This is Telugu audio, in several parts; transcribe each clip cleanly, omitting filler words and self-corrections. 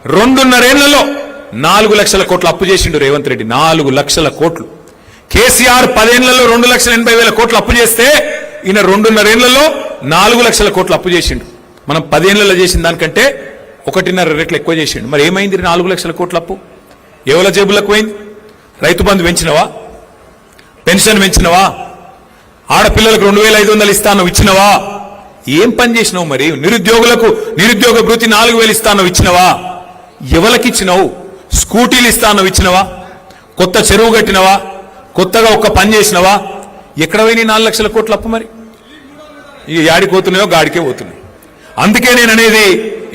2.5 ఏళ్లలో 4 లక్షల కోట్లు అప్పు చేసిండు రేవంత్ రెడ్డి. 4 లక్షల కోట్లు. కేసీఆర్ 10 ఏళ్లలో 2,80,000 కోట్లు అప్పు చేస్తే ఈయన 2.5 ఏళ్లలో 4 లక్షల కోట్లు అప్పు చేసిండు. మనం 10 ఏళ్లలో చేసిన దానికంటే 1.5 రెట్లు ఎక్కువ చేసిండు. మరి ఏమైంది 4 లక్షల కోట్ల అప్పు? ఎవరి జేబులకు పోయింది? రైతు బంధు పెంచినవా? పెన్షన్ పెంచినవా? ఆడపిల్లలకు 2,500 ఇస్తాను ఇచ్చినవా? ఏం పని చేసినావు? మరి నిరుద్యోగులకు నిరుద్యోగ భృతి 4,000 ఇస్తాను ఇచ్చినవా? ఎవరికిచ్చినావు? స్కూటీలు ఇస్తాను ఇచ్చినవా? కొత్త చెరువు కట్టినవా? కొత్తగా ఒక్క పని చేసినవా? ఎక్కడ పోయినాయి 4 లక్షల కోట్ల అప్పు? మరి ఇక యాడికి పోతున్నాయో గాడికే పోతున్నాయి. అందుకే నేను అనేది,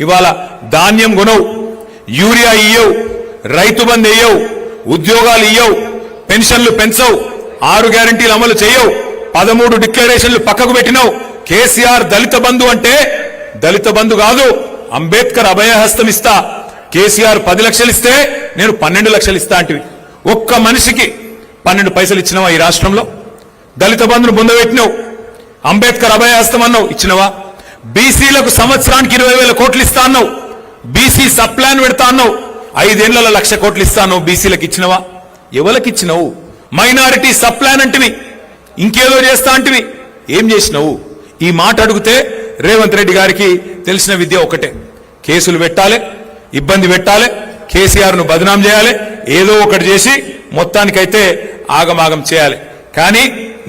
ఇవాళ ధాన్యం కొనవు, యూరియా ఇయ్యవు, రైతు బంధు ఇయ్యవు, ఉద్యోగాలు ఇయ్యవు, పెన్షన్లు పెంచవు, 6 గ్యారంటీలు అమలు చేయవు, 13 డిక్లరేషన్లు పక్కకు పెట్టినావు. కేసీఆర్ దళిత బంధు అంటే దళిత బంధు కాదు, అంబేద్కర్ అభయహస్తం ఇస్తా. కేసీఆర్ 10 లక్షలు ఇస్తే నేను 12 లక్షలు ఇస్తా అంటివి. ఒక్క మనిషికి 12 పైసలు ఇచ్చినవా ఈ రాష్ట్రంలో? దళిత బంధును పొందబెట్టినావు, అంబేద్కర్ అభయహస్తం అన్నావు, ఇచ్చినవా? బీసీలకు సంవత్సరానికి 20,000 కోట్లు ఇస్తా అన్నావు, బీసీ సప్లాన్ పెడతా అన్నావు, 5 ఏళ్లలో 1,00,000 కోట్లు ఇస్తాను, బీసీలకు ఇచ్చినవా? ఎవరికి ఇచ్చినవు? మైనారిటీ సప్లాన్ అంటివి, ఇంకేదో చేస్తా అంటివి, ఏం చేసినావు? ఈ మాట అడిగితే రేవంత్ రెడ్డి గారికి తెలిసిన విద్య ఒకటే, కేసులు పెట్టాలి, ఇబ్బంది పెట్టాలి, కేసీఆర్ ను బదనాం చేయాలి, ఏదో ఒకటి చేసి మొత్తానికైతే ఆగమాగం చేయాలి. కానీ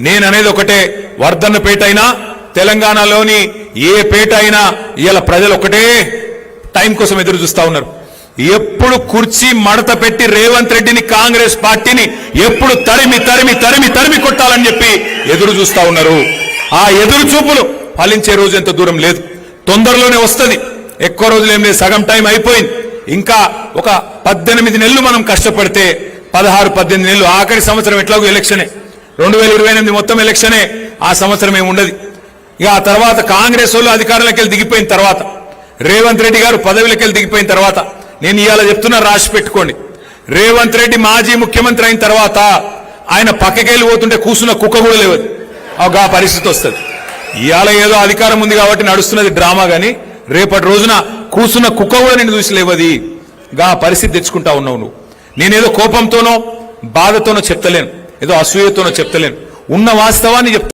నేననేది ఒకటే, వర్ధన్నపేట అయినా తెలంగాణలోని ఏ పేట అయినా ఇవాళ ప్రజలు ఒకటే టైం కోసం ఎదురు చూస్తా ఉన్నారు. ఎప్పుడు కుర్చీ మడత పెట్టి రేవంత్ రెడ్డిని, కాంగ్రెస్ పార్టీని ఎప్పుడు తరిమి తరిమి తరిమి తరిమి కొట్టాలని చెప్పి ఎదురు చూస్తా ఉన్నారు. ఆ ఎదురు చూపులు ఫలించే రోజు ఎంత దూరం లేదు, తొందరలోనే వస్తుంది. ఎక్కువ రోజులు ఏం లేదు, సగం టైం అయిపోయింది. ఇంకా ఒక 18 నెలలు మనం కష్టపడితే 16-18 నెలలు, ఆఖరి సంవత్సరం ఎట్లాగో ఎలక్షనే, 2028 మొత్తం ఎలక్షనే, ఆ సంవత్సరం ఏముండదు. ఇక ఆ తర్వాత కాంగ్రెస్ వాళ్ళు అధికారంలోకి వెళ్ళి దిగిపోయిన తర్వాత, రేవంత్ రెడ్డి గారు పదవిలోకి వెళ్ళి దిగిపోయిన తర్వాత, నేను ఇవాళ చెప్తున్నా, రాసి పెట్టుకోండి, రేవంత్ రెడ్డి మాజీ ముఖ్యమంత్రి అయిన తర్వాత ఆయన పక్కకెళ్ళి పోతుంటే కూసున్న కుక్క కూడా లేవదు. ఆ పరిస్థితి వస్తుంది. ఇవాళ ఏదో అధికారం ఉంది కాబట్టి నడుస్తున్నది డ్రామా, గాని రేపటి రోజున కూసున్న కుక్క కూడా నేను చూసి లేవది. గా పరిస్థితి తెచ్చుకుంటా ఉన్నావు నువ్వు. నేనేదో కోపంతోనో బాధతోనో చెప్తలేను, ఏదో అసూయతోనో చెప్తలేను, ఉన్న వాస్తవాన్ని చెప్తా.